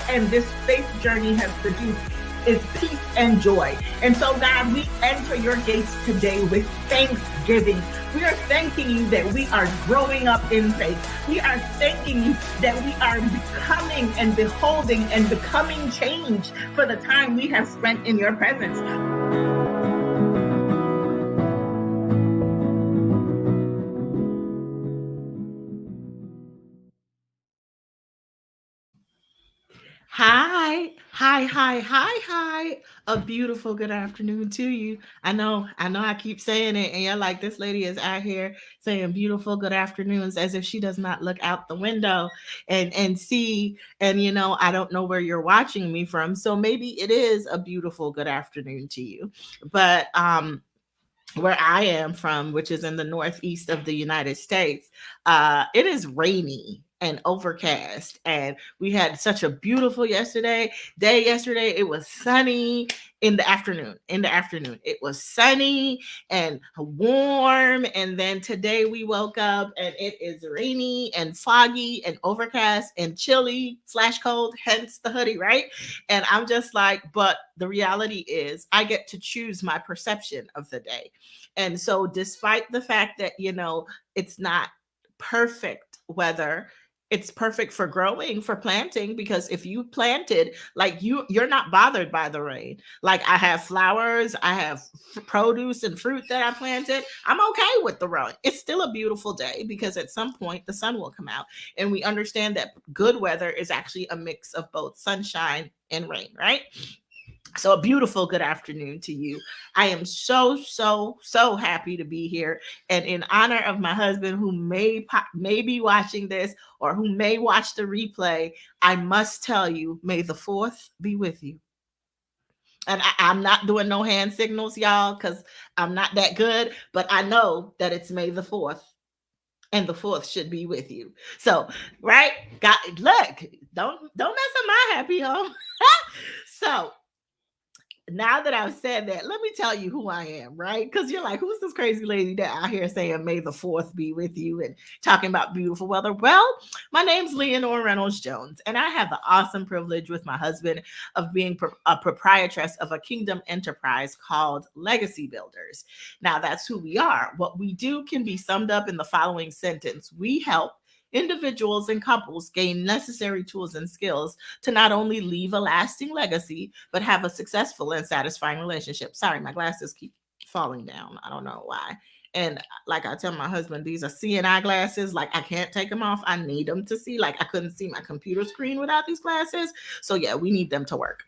and this faith journey has produced is peace and joy. And so, God, we enter your gates today with thanksgiving. We are thanking you that we are growing up in faith. We are thanking you that we are becoming and beholding and becoming change for the time we have spent in your presence. Hi. A beautiful good afternoon to you. I keep saying it, and you're like, this lady is out here saying beautiful good afternoons as if she does not look out the window and see. And I don't know where you're watching me from. So maybe it is a beautiful good afternoon to you. But where I am from, which is in the northeast of the United States, it is rainy and overcast. And we had such a beautiful day yesterday. It was sunny in the afternoon. It was sunny and warm. And then today we woke up and it is rainy and foggy and overcast and chilly / cold, hence the hoodie, right? And I'm just like, but the reality is I get to choose my perception of the day. And so, despite the fact that, it's not perfect weather, it's perfect for growing, for planting, because if you planted, like you're not bothered by the rain. Like I have flowers, I have produce and fruit that I planted. I'm okay with the rain. It's still a beautiful day because at some point the sun will come out. And we understand that good weather is actually a mix of both sunshine and rain, right? So a beautiful good afternoon to you. I am so happy to be here. And in honor of my husband who may be watching this or who may watch the replay, I must tell you, may the 4th be with you. And I'm not doing no hand signals, y'all, because I'm not that good, but I know that it's May the 4th. And the 4th should be with you. So, right? Look, don't mess up my happy home. So now that I've said that, let me tell you who I am, right? Because you're like, who's this crazy lady that out here saying, may the 4th be with you and talking about beautiful weather? Well, my name's Leonore Reynolds Jones, and I have the awesome privilege with my husband of being a proprietress of a kingdom enterprise called Legacy Builders. Now, that's who we are. What we do can be summed up in the following sentence: we help individuals and couples gain necessary tools and skills to not only leave a lasting legacy, but have a successful and satisfying relationship. Sorry, my glasses keep falling down. I don't know why. And like I tell my husband, these are CNI glasses. Like I can't take them off. I need them to see. Like I couldn't see my computer screen without these glasses. So yeah, we need them to work.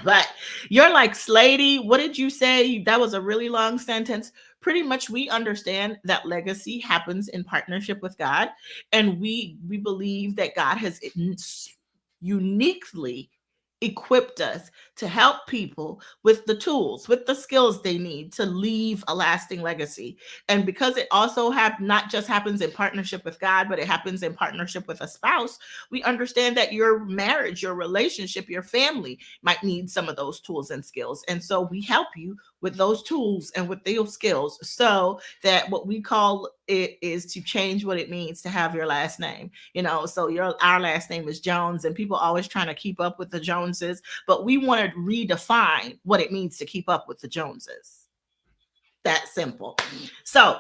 But you're like, Slady, what did you say? That was a really long sentence. Pretty much we understand that legacy happens in partnership with God, and we believe that God has uniquely equipped us to help people with the tools, with the skills they need to leave a lasting legacy. And because it also not just happens in partnership with God, but it happens in partnership with a spouse, we understand that your marriage, your relationship, your family might need some of those tools and skills. And so we help you with those tools and with those skills so that what we call it is to change what it means to have your last name. So our last name is Jones, and people always trying to keep up with the Joneses, but we want to redefine what it means to keep up with the Joneses. That simple. So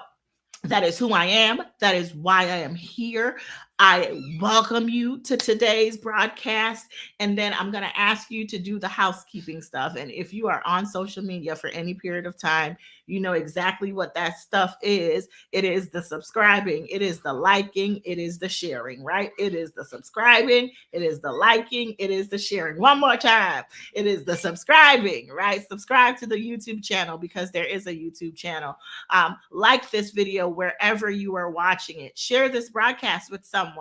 that is who I am. That is why I am here. I welcome you to today's broadcast. And then I'm going to ask you to do the housekeeping stuff. And if you are on social media for any period of time, you know exactly what that stuff is. It is the subscribing, it is the liking, it is the sharing, right? It is the subscribing, it is the liking, it is the sharing. One more time. It is the subscribing, right? Subscribe to the YouTube channel because there is a YouTube channel. Like this video wherever you are watching it. Share this broadcast with someone.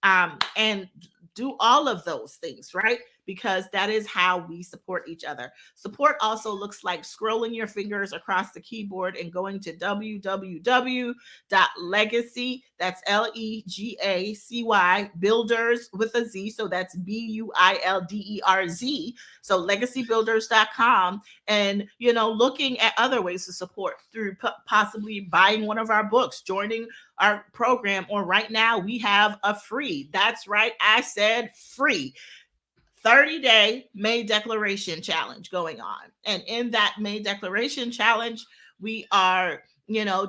And do all of those things, right? Because that is how we support each other. Support also looks like scrolling your fingers across the keyboard and going to www.legacy, that's LEGACY, builders with a Z. So that's BUILDERZ. So legacybuilders.com, and, looking at other ways to support through possibly buying one of our books, joining our program, or right now we have a free, that's right, I said free, 30-day May Declaration Challenge going on. And in that May Declaration Challenge, we are,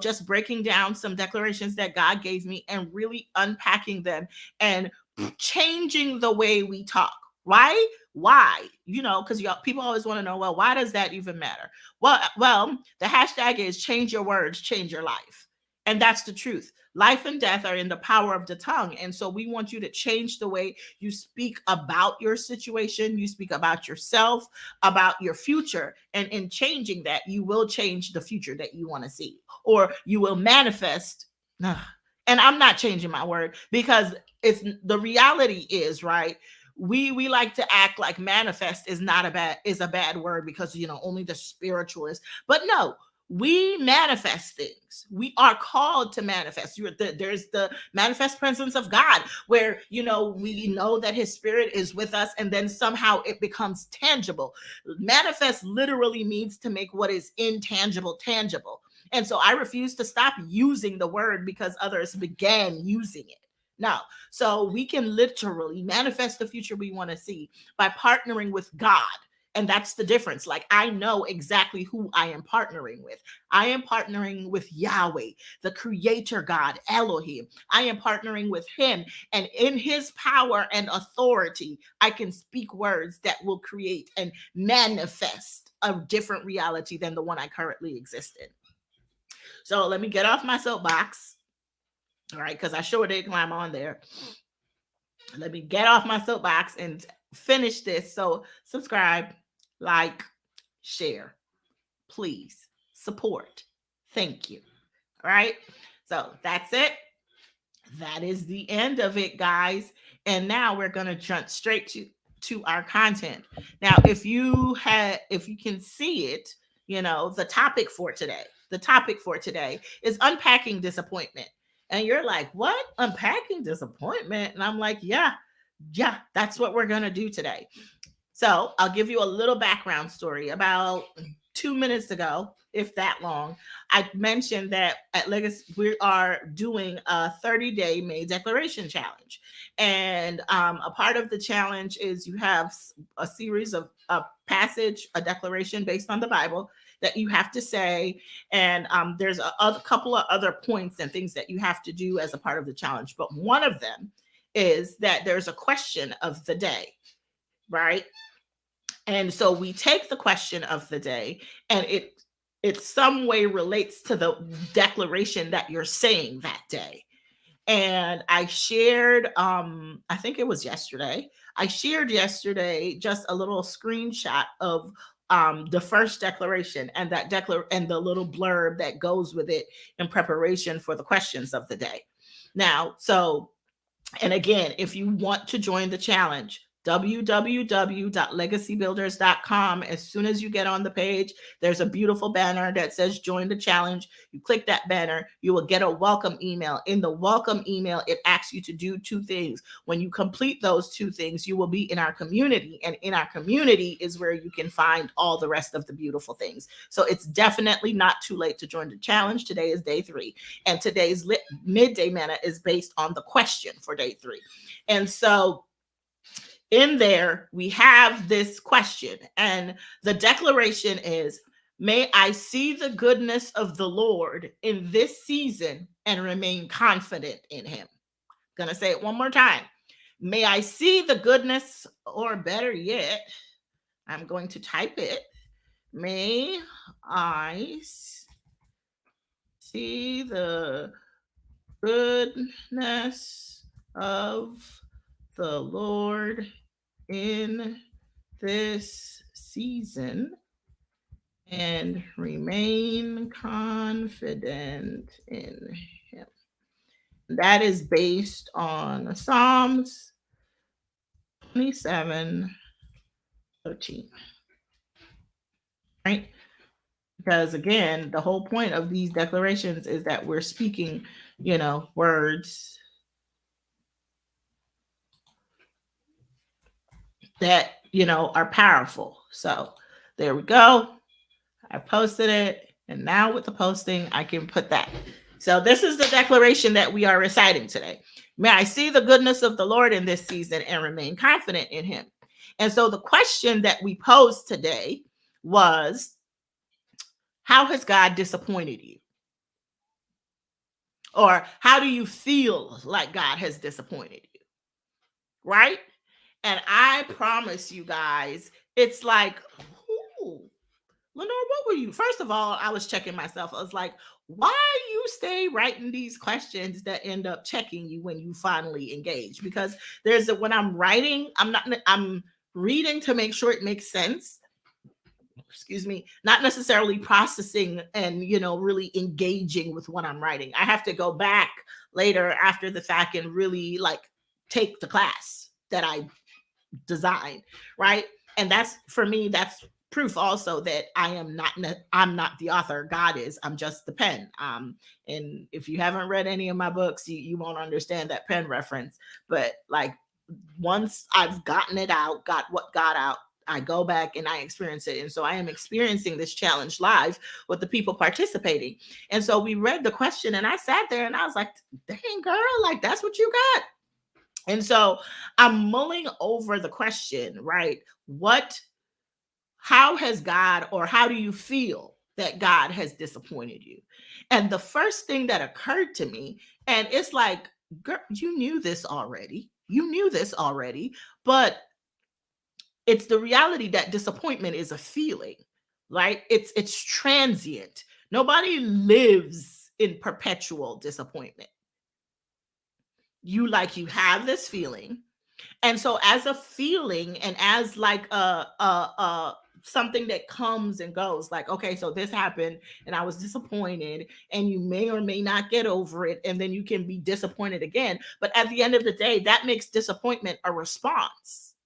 just breaking down some declarations that God gave me and really unpacking them and changing the way we talk. Right? Why? Because people always want to know, well, why does that even matter? Well, the hashtag is change your words, change your life. And that's the truth. Life and death are in the power of the tongue. And so we want you to change the way you speak about your situation, you speak about yourself, about your future. And in changing that, you will change the future that you want to see, or you will manifest. And I'm not changing my word, because it's the reality is, right? We like to act like manifest is a bad word, because only the spiritualists. But no, we manifest things. We are called to manifest. There's the manifest presence of God, where we know that his spirit is with us, and then somehow it becomes tangible. Manifest literally means to make what is intangible tangible. And so I refuse to stop using the word because others began using it. No. So we can literally manifest the future we want to see by partnering with God. And that's the difference. Like, I know exactly who I am partnering with. I am partnering with Yahweh, the creator God, Elohim. I am partnering with him. And in his power and authority, I can speak words that will create and manifest a different reality than the one I currently exist in. So let me get off my soapbox. All right, because I sure did climb on there. Let me get off my soapbox and finish this. So subscribe, like, share, please, support. Thank you. All right. So that's it. That is the end of it, guys. And now we're going to jump straight to our content. Now, if you can see it, the topic for today is unpacking disappointment. And you're like, what? Unpacking disappointment? And I'm like, yeah, that's what we're going to do today. So I'll give you a little background story. About 2 minutes ago, if that long, I mentioned that at Legacy, we are doing a 30-day May Declaration Challenge. And a part of the challenge is you have a series of a passage, a declaration based on the Bible that you have to say. And there's a couple of other points and things that you have to do as a part of the challenge. But one of them is that there's a question of the day, right? And so we take the question of the day, and it some way relates to the declaration that you're saying that day. And I shared, I think it was yesterday. I shared yesterday just a little screenshot of the first declaration, and that and the little blurb that goes with it in preparation for the questions of the day. Now, and again, if you want to join the challenge, www.legacybuilders.com. As soon as you get on the page, there's a beautiful banner that says join the challenge. You click that banner, you will get a welcome email. In the welcome email, it asks you to do two things. When you complete those two things, you will be in our community, and in our community is where you can find all the rest of the beautiful things. So it's definitely not too late to join the challenge. Today is day 3, and today's midday manna is based on the question for day 3. And so in there, we have this question, and the declaration is, may I see the goodness of the Lord in this season and remain confident in him. I'm going to say it one more time. May I see the goodness, or better yet, I'm going to type it. May I see the goodness of the Lord in this season and remain confident in him. That is based on Psalms 27:13. Right? Because again, the whole point of these declarations is that we're speaking, words that are powerful. So there we go. I posted it, and now with the posting, I can put that. So this is the declaration that we are reciting today. May I see the goodness of the Lord in this season and remain confident in him. And so the question that we posed today was, how has God disappointed you? Or how do you feel like God has disappointed you? Right? And I promise you guys, it's like, ooh, Lenore, what were you? First of all, I was checking myself. I was like, why you stay writing these questions that end up checking you when you finally engage? Because when I'm writing, I'm reading to make sure it makes sense. Excuse me, not necessarily processing and, really engaging with what I'm writing. I have to go back later after the fact and really like take the class that I designed, right? And that's, for me, that's proof also that I'm not the author. God is. I'm just the pen. And if you haven't read any of my books, you won't understand that pen reference. But like, once I've gotten it out, got what got out, I go back and I experience it. And so I am experiencing this challenge live with the people participating. And so we read the question and I sat there and I was like, dang girl, like that's what you got. And so I'm mulling over the question, right? How has God, or how do you feel that God has disappointed you? And the first thing that occurred to me, and it's like, girl, you knew this already. But it's the reality that disappointment is a feeling, right? It's transient. Nobody lives in perpetual disappointment. You have this feeling. And so as a feeling and as like a something that comes and goes, like, okay, so this happened and I was disappointed, and you may or may not get over it, and then you can be disappointed again. But at the end of the day, that makes disappointment a response,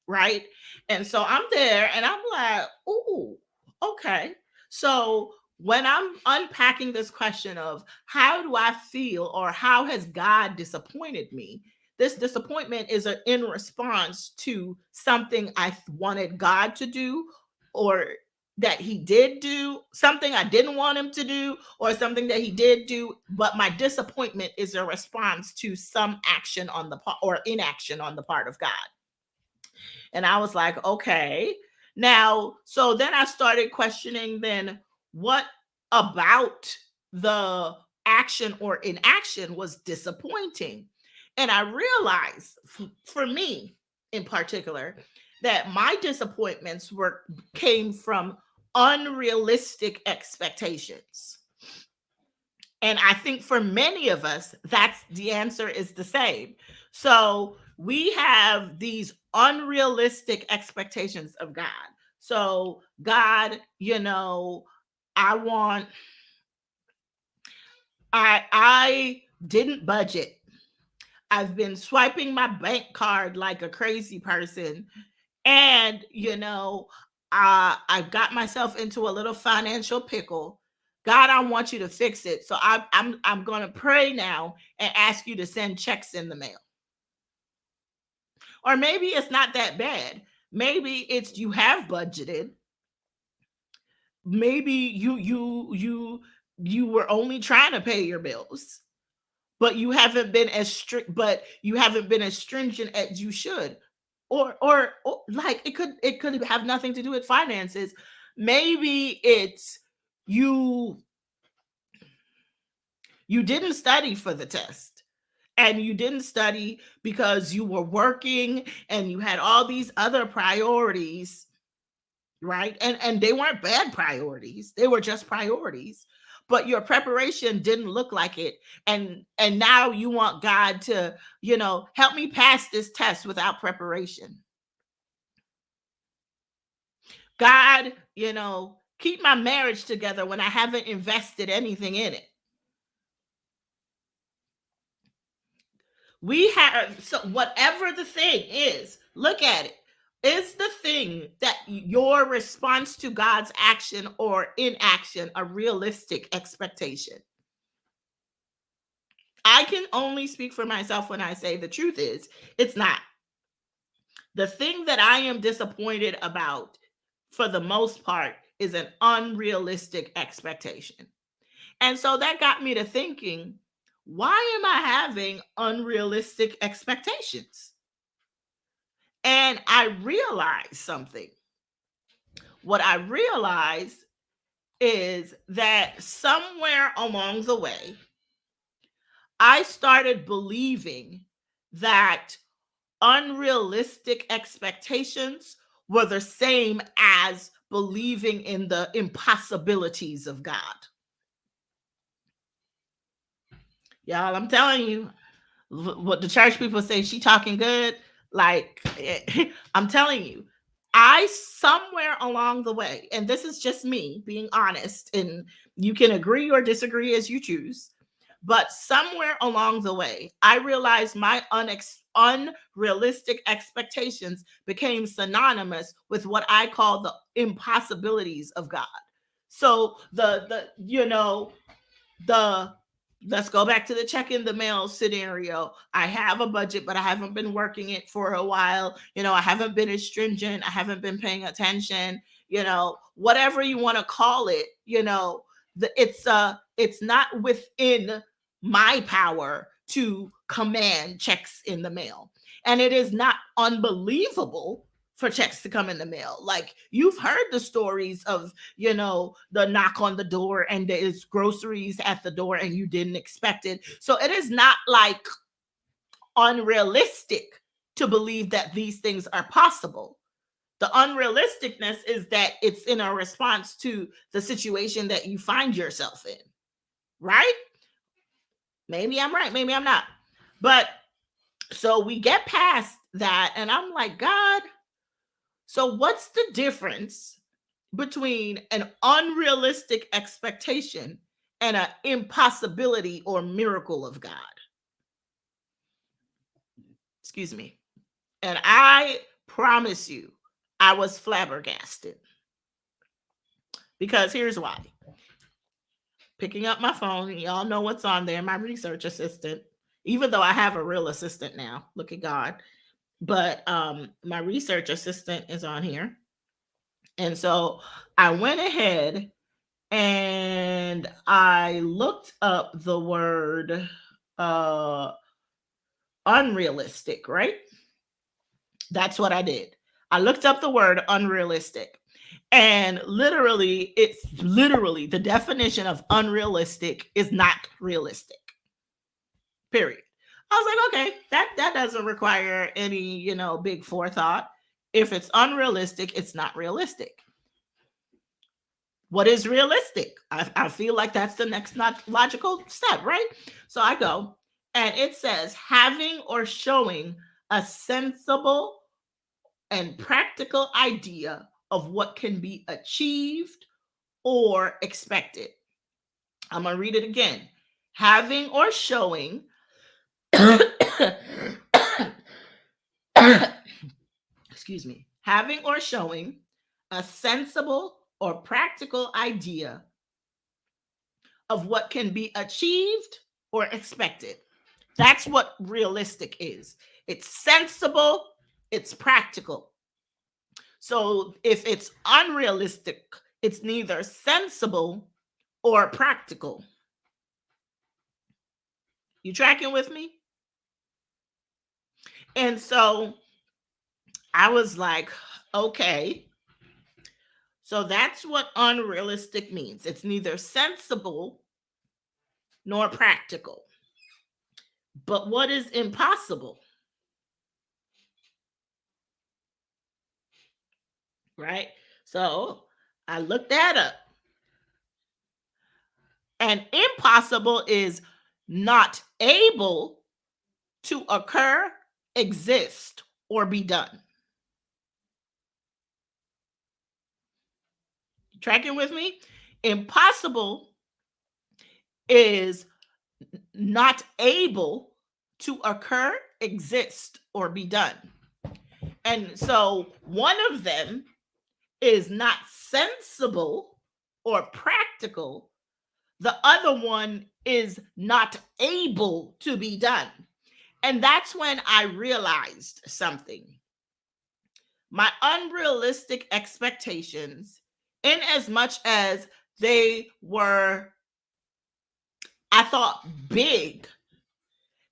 right? And so I'm there and I'm like, ooh, okay. So when I'm unpacking this question of how do I feel, or how has God disappointed me, this disappointment is in response to something I wanted God to do, or that he did do, something I didn't want him to do, or something that he did do, but my disappointment is a response to some action on the part, or inaction on the part of God. And I was like, okay. Now, so then I started questioning, then what about the action or inaction was disappointing? And I realized, for me in particular, that my disappointments came from unrealistic expectations. And I think for many of us, that's the answer is the same. So we have these unrealistic expectations of God. So God, I want, I didn't budget. I've been swiping my bank card like a crazy person. And, I've got myself into a little financial pickle. God, I want you to fix it. So I'm going to pray now and ask you to send checks in the mail. Or maybe it's not that bad. Maybe it's you have budgeted. Maybe you were only trying to pay your bills, but you haven't been as strict, but you haven't been as stringent as you should. Or like it could have nothing to do with finances. Maybe it's you didn't study for the test, and you didn't study because you were working and you had all these other priorities, right? And they weren't bad priorities, they were just priorities, but your preparation didn't look like it. And now you want God to, help me pass this test without preparation. God, keep my marriage together when I haven't invested anything in it. We have, so whatever the thing is, look at it. Is the thing that your response to God's action or inaction a realistic expectation? I can only speak for myself when I say the truth is, it's not. The thing that I am disappointed about, for the most part, is an unrealistic expectation. And so that got me to thinking, why am I having unrealistic expectations? And I realized something. What I realized is that somewhere along the way, I started believing that unrealistic expectations were the same as believing in the impossibilities of God. Y'all, I'm telling you, what the church people say, she talking good. Like, I'm telling you, I somewhere along the way, and this is just me being honest, and you can agree or disagree as you choose, but somewhere along the way, I realized my unrealistic expectations became synonymous with what I call the impossibilities of God. So the let's go back to the check in the mail scenario. I have a budget, but I haven't been working it for a while. I haven't been as stringent. I haven't been paying attention. Whatever you want to call it. It's not within my power to command checks in the mail, and it is not unbelievable for checks to come in the mail. Like, you've heard the stories of the knock on the door and there's groceries at the door and you didn't expect it. So it is not like unrealistic to believe that these things are possible. The unrealisticness is that it's in a response to the situation that you find yourself in, right? Maybe I'm right, maybe I'm not. But so we get past that, and I'm like, God, so what's the difference between an unrealistic expectation and an impossibility or miracle of God? Excuse me. And I promise you, I was flabbergasted. Because here's why. Picking up my phone, y'all know what's on there, my research assistant, even though I have a real assistant now, look at God. But my research assistant is on here. And so I went ahead and I looked up the word unrealistic, right? That's what I did. I looked up the word unrealistic. And it's literally the definition of unrealistic is not realistic. Period. I was like, okay, that doesn't require any, big forethought. If it's unrealistic, it's not realistic. What is realistic? I feel like that's the next not logical step, right? So I go, and it says having or showing a sensible and practical idea of what can be achieved or expected. I'm going to read it again. Having or showing excuse me, having or showing a sensible or practical idea of what can be achieved or expected. That's what realistic is. It's sensible, it's practical. So if it's unrealistic, it's neither sensible or practical. You tracking with me? And so I was like, okay. So that's what unrealistic means. It's neither sensible nor practical. But what is impossible? Right? So I looked that up. And impossible is not able to occur, exist, or be done. Tracking with me? Impossible is not able to occur, exist, or be done. And so one of them is not sensible or practical. The other one is not able to be done. And that's when I realized something. My unrealistic expectations, in as much as they were, I thought, big,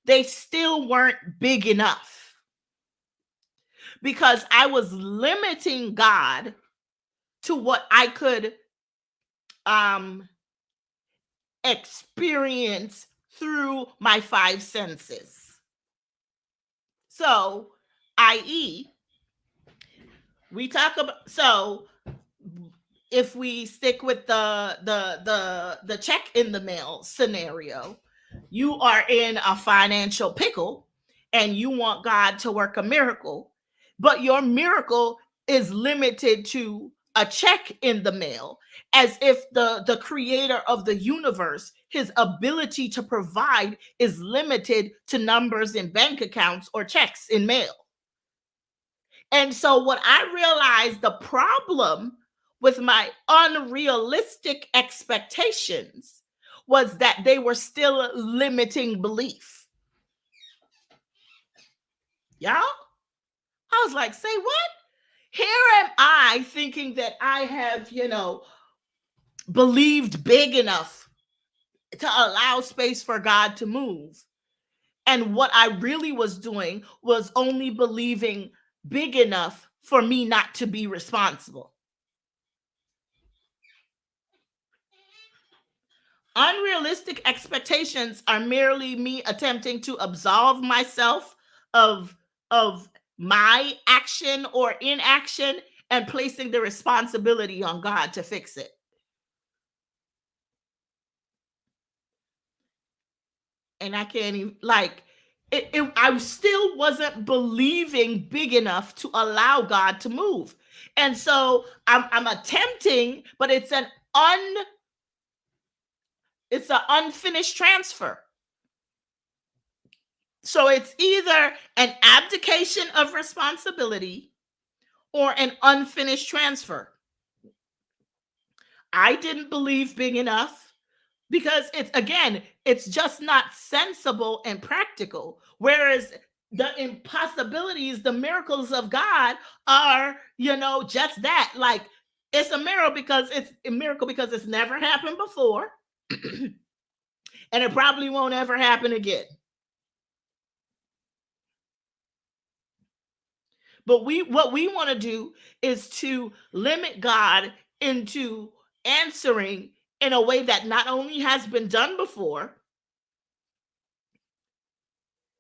they still weren't big enough. because I was limiting God to what I could experience through my five senses. So, i.e., we talk about, so if we stick with the check in the mail scenario, you are in a financial pickle and you want God to work a miracle, but your miracle is limited to a check in the mail, as if the creator of the universe, his ability to provide is limited to numbers in bank accounts or checks in mail. And so what I realized, the problem with my unrealistic expectations was that they were still limiting belief. Y'all? I was like, say what? Here am I thinking that I have, believed big enough to allow space for God to move. And what I really was doing was only believing big enough for me not to be responsible. Unrealistic expectations are merely me attempting to absolve myself of my action or inaction and placing the responsibility on God to fix it. And I can't even, like, I still wasn't believing big enough to allow God to move. And so I'm attempting, but it's an unfinished transfer. So it's either an abdication of responsibility or an unfinished transfer. I didn't believe big enough because it's just not sensible and practical. Whereas the impossibilities, the miracles of God are, just that. Like, it's a miracle because it's never happened before. And it probably won't ever happen again. But what we want to do is to limit God into answering in a way that not only has been done before,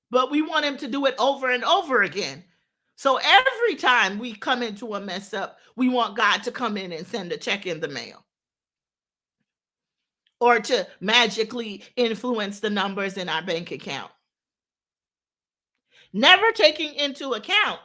but we want him to do it over and over again. So every time we come into a mess up, we want God to come in and send a check in the mail, or to magically influence the numbers in our bank account. Never taking into account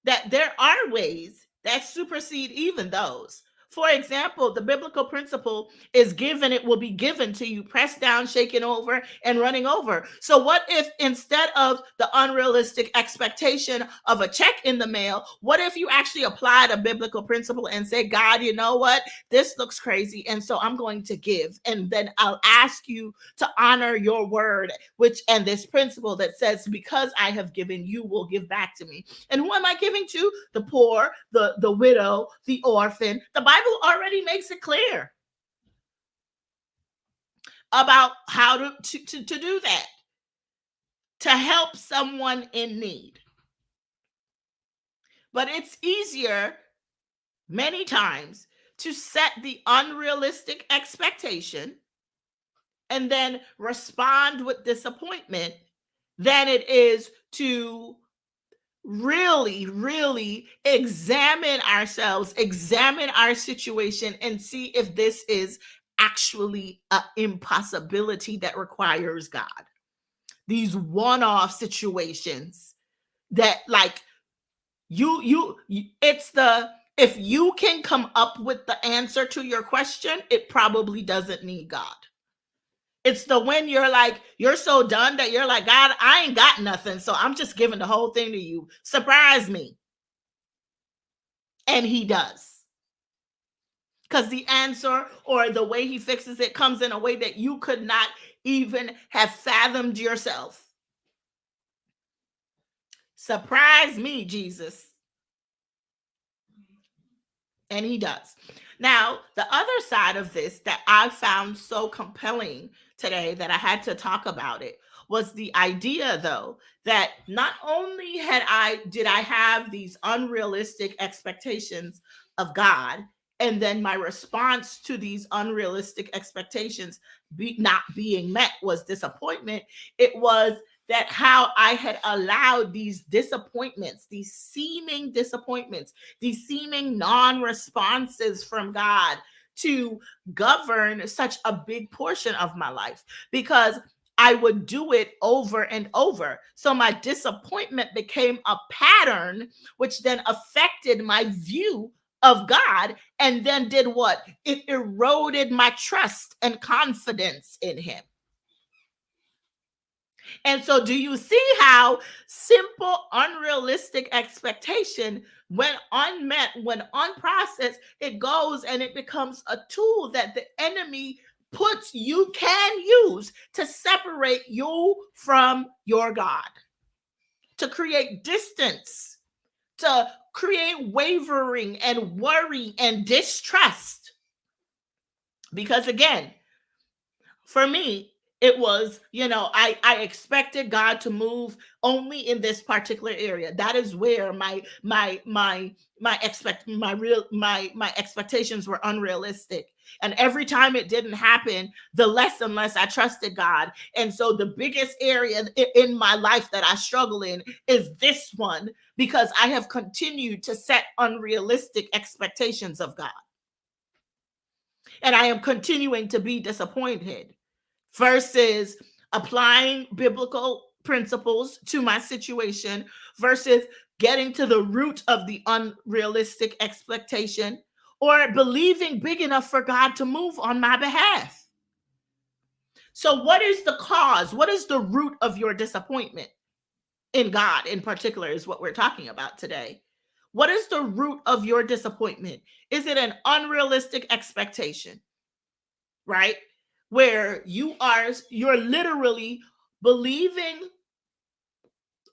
that there are ways that supersede even those. For example, the biblical principle is given, it will be given to you, pressed down, shaken over, and running over. So what if instead of the unrealistic expectation of a check in the mail, what if you actually applied a biblical principle and say, God, you know what? This looks crazy. And so I'm going to give. And then I'll ask you to honor your word, and this principle that says, because I have given, you will give back to me. And who am I giving to? The poor, the widow, the orphan. The Bible already makes it clear about how to do that, to help someone in need. But it's easier many times to set the unrealistic expectation and then respond with disappointment than it is to really examine ourselves, examine our situation, and see if this is actually an impossibility that requires God. These one-off situations that, like, it's if you can come up with the answer to your question, it probably doesn't need God. It's the when you're so done that you're like, God, I ain't got nothing, so I'm just giving the whole thing to you. Surprise me. And he does. Because the answer or the way he fixes it comes in a way that you could not even have fathomed yourself. Surprise me, Jesus. And he does. Now, the other side of this that I found so compelling today that I had to talk about it was the idea, though, that not only did I have these unrealistic expectations of God, and then my response to these unrealistic expectations not being met was disappointment. It was that how I had allowed these disappointments, these seeming non-responses from God to govern such a big portion of my life, because I would do it over and over. So my disappointment became a pattern, which then affected my view of God, and then did what? It eroded my trust and confidence in Him. And so, do you see how simple, unrealistic expectation, when unmet, when unprocessed, it goes and it becomes a tool that the enemy can use to separate you from your God, to create distance, to create wavering and worry and distrust. Because again, for me, it was, I expected God to move only in this particular area. That is where my expectations were unrealistic. And every time it didn't happen, the less and less I trusted God. And so the biggest area in my life that I struggle in is this one, because I have continued to set unrealistic expectations of God. And I am continuing to be disappointed, versus applying biblical principles to my situation, versus getting to the root of the unrealistic expectation, or believing big enough for God to move on my behalf. So what is the cause? What is the root of your disappointment in God in particular is what we're talking about today. What is the root of your disappointment? Is it an unrealistic expectation, right? Where you're literally believing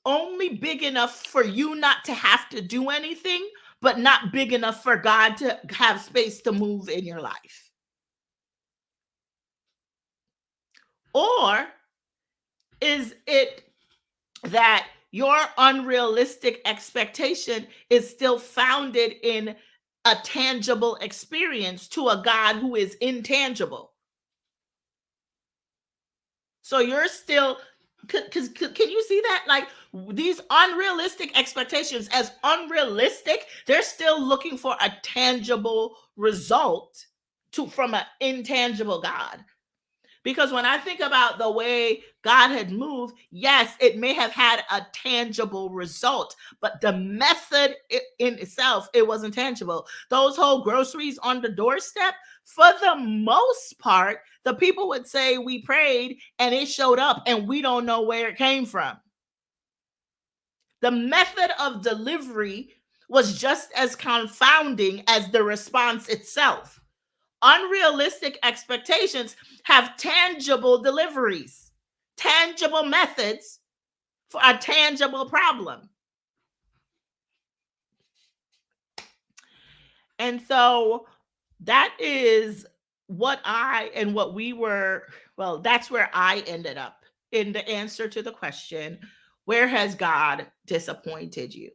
only big enough for you not to have to do anything, but not big enough for God to have space to move in your life? Or is it that your unrealistic expectation is still founded in a tangible experience to a God who is intangible? So you're still, because can you see that? Like, these unrealistic expectations, as unrealistic, they're still looking for a tangible result from an intangible God. Because when I think about the way God had moved, yes, it may have had a tangible result, but the method in itself, it wasn't tangible. Those whole groceries on the doorstep, for the most part, the people would say we prayed and it showed up and we don't know where it came from. The method of delivery was just as confounding as the response itself. Unrealistic expectations have tangible deliveries, tangible methods for a tangible problem. And so that is that's where I ended up in the answer to the question, where has God disappointed you?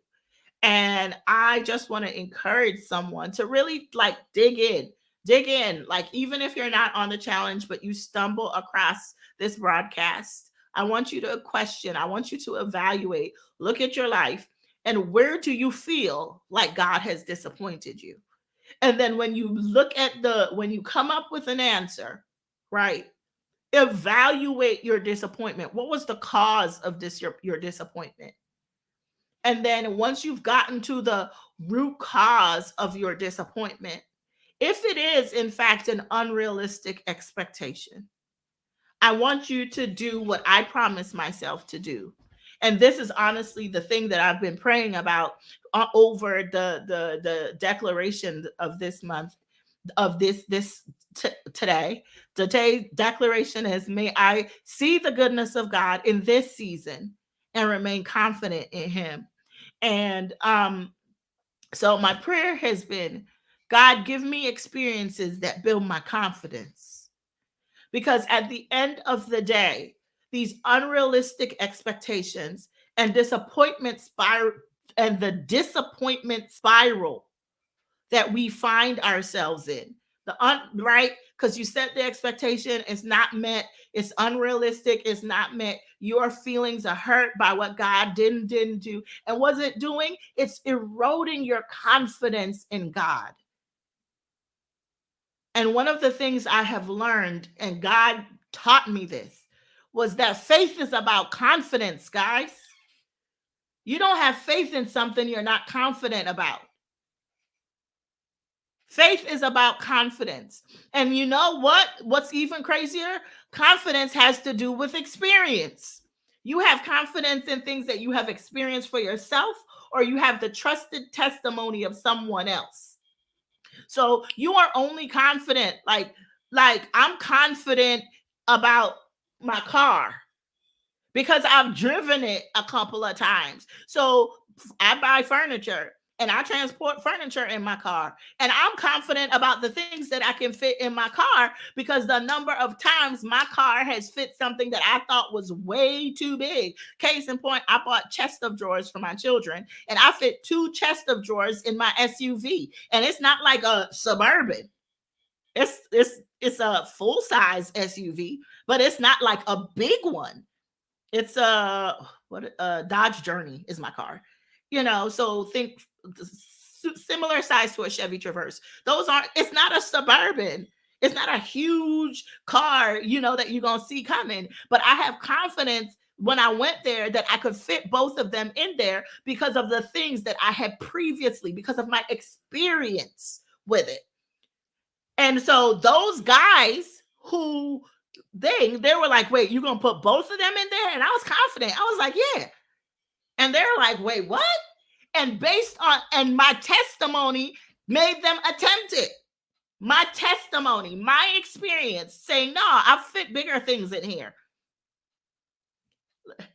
And I just want to encourage someone to really dig in. Like, even if you're not on the challenge, but you stumble across this broadcast, I want you to question, I want you to evaluate, look at your life, and where do you feel like God has disappointed you? And then when you when you come up with an answer, right? Evaluate your disappointment. What was the cause of your disappointment? And then once you've gotten to the root cause of your disappointment, if it is in fact an unrealistic expectation, I want you to do what I promised myself to do. And this is honestly the thing that I've been praying about over the declaration of this month, of today. Today's declaration is, may I see the goodness of God in this season and remain confident in Him. And so my prayer has been, God, give me experiences that build my confidence. Because at the end of the day, these unrealistic expectations and disappointment spiral and the disappointment spiral that we find ourselves in. Right? Because you set the expectation, it's not met, it's unrealistic, it's not met. Your feelings are hurt by what God didn't do. And what's it doing? It's eroding your confidence in God. And one of the things I have learned, and God taught me this, was that faith is about confidence, guys. You don't have faith in something you're not confident about. Faith is about confidence. And you know what? What's even crazier? Confidence has to do with experience. You have confidence in things that you have experienced for yourself, or you have the trusted testimony of someone else. So you are only confident, like I'm confident about my car because I've driven it a couple of times. So I buy furniture and I transport furniture in my car. And I'm confident about the things that I can fit in my car because the number of times my car has fit something that I thought was way too big. Case in point, I bought chest of drawers for my children and I fit 2 chest of drawers in my SUV. And it's not like a Suburban. It's a full-size SUV, but it's not like a big one. It's a Dodge Journey is my car. So think similar size to a Chevy Traverse. It's not a Suburban. It's not a huge car, that you're going to see coming. But I have confidence when I went there that I could fit both of them in there because of the things that I had previously, because of my experience with it. And so those guys who they were like, wait, you're going to put both of them in there? And I was confident. I was like, yeah. And they're like, wait, what? And and my testimony made them attempt it. My testimony, my experience saying, no, I've fit bigger things in here,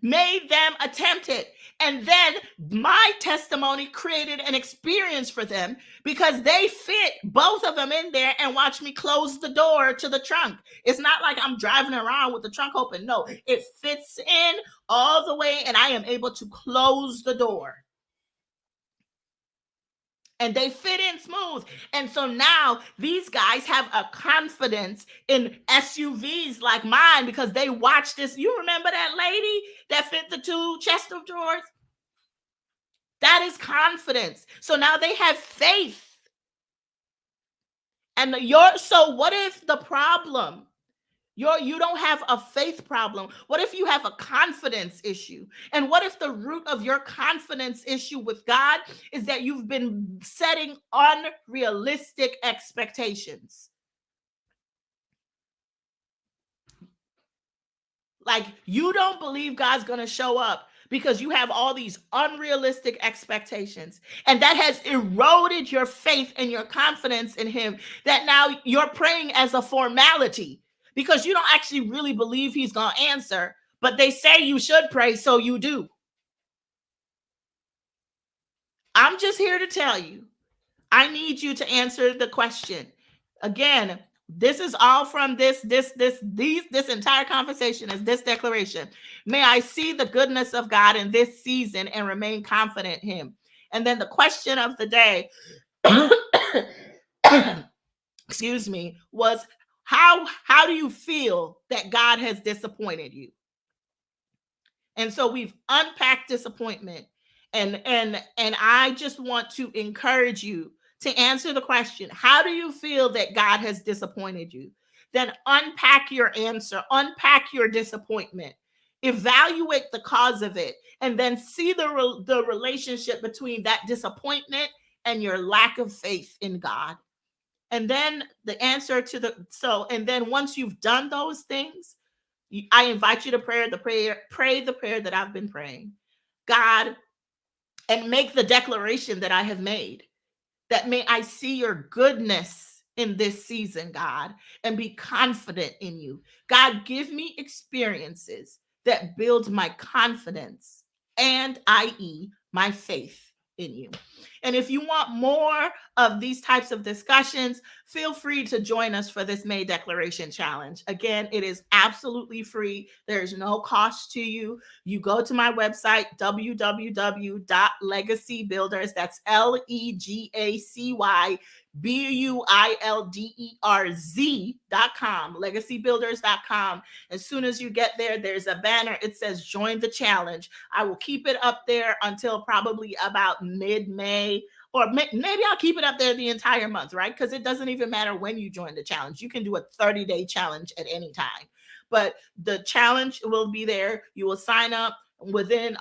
made them attempt it. And then my testimony created an experience for them because they fit both of them in there and watch me close the door to the trunk. It's not like I'm driving around with the trunk open. No, it fits in all the way and I am able to close the door. And they fit in smooth. And so now these guys have a confidence in SUVs like mine because they watched this. You remember that lady that fit the 2 chest of drawers? That is confidence. So now they have faith. And so what if the problem, you don't have a faith problem? What if you have a confidence issue? And what if the root of your confidence issue with God is that you've been setting unrealistic expectations? Like you don't believe God's going to show up because you have all these unrealistic expectations. And that has eroded your faith and your confidence in him, that now you're praying as a formality because you don't actually really believe he's going to answer, but they say you should pray, so you do. I'm just here to tell you, I need you to answer the question. Again, this is all from this entire conversation is this declaration. May I see the goodness of God in this season and remain confident in him. And then the question of the day, excuse me, was how do you feel that God has disappointed you? And so we've unpacked disappointment. And I just want to encourage you to answer the question, how do you feel that God has disappointed you? Then unpack your answer, unpack your disappointment, evaluate the cause of it, and then see the relationship between that disappointment and your lack of faith in God. And then the answer to and then once you've done those things, I invite you to pray the prayer that I've been praying. God, and make the declaration that I have made, that may I see your goodness in this season, God, and be confident in you. God, give me experiences that build my confidence and, i.e., my faith in you. And if you want more of these types of discussions, feel free to join us for this May Declaration Challenge. Again, it is absolutely free. There's no cost to you. You go to my website, www.legacybuilders, that's LEGACYBUILDERZ.com, legacybuilders.com. As soon as you get there, there's a banner. It says join the challenge. I will keep it up there until probably about mid-May, or maybe I'll keep it up there the entire month, right? Because it doesn't even matter when you join the challenge. You can do a 30-day challenge at any time. But the challenge will be there. You will sign up. Within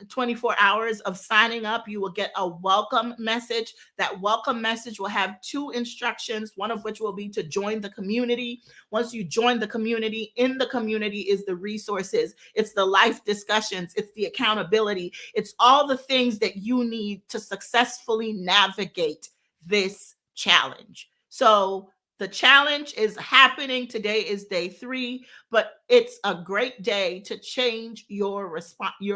24 hours of signing up, you will get a welcome message. That welcome message will have 2 instructions, one of which will be to join the community. Once you join the community, in the community is the resources, it's the life discussions, it's the accountability, it's all the things that you need to successfully navigate this challenge. So the challenge is happening. Today is day 3, but it's a great day to change your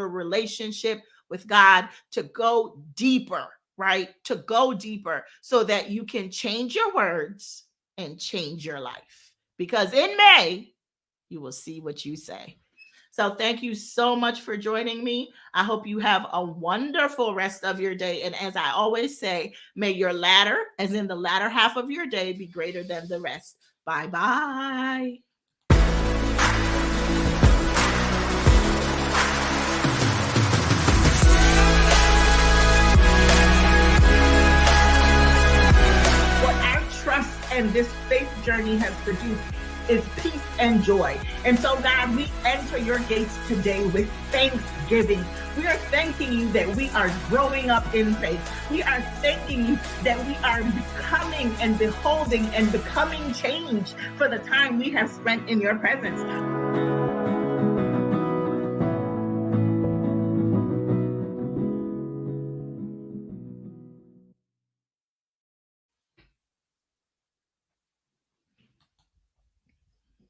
relationship with God, to go deeper, right? To go deeper so that you can change your words and change your life. Because in May, you will see what you say. So thank you so much for joining me. I hope you have a wonderful rest of your day. And as I always say, may your latter, as in the latter half of your day, be greater than the rest. Bye-bye. What our trust and this faith journey has produced is peace and joy. And so, God, we enter your gates today with thanksgiving. We are thanking you that we are growing up in faith. We are thanking you that we are becoming and beholding and becoming changed for the time we have spent in your presence.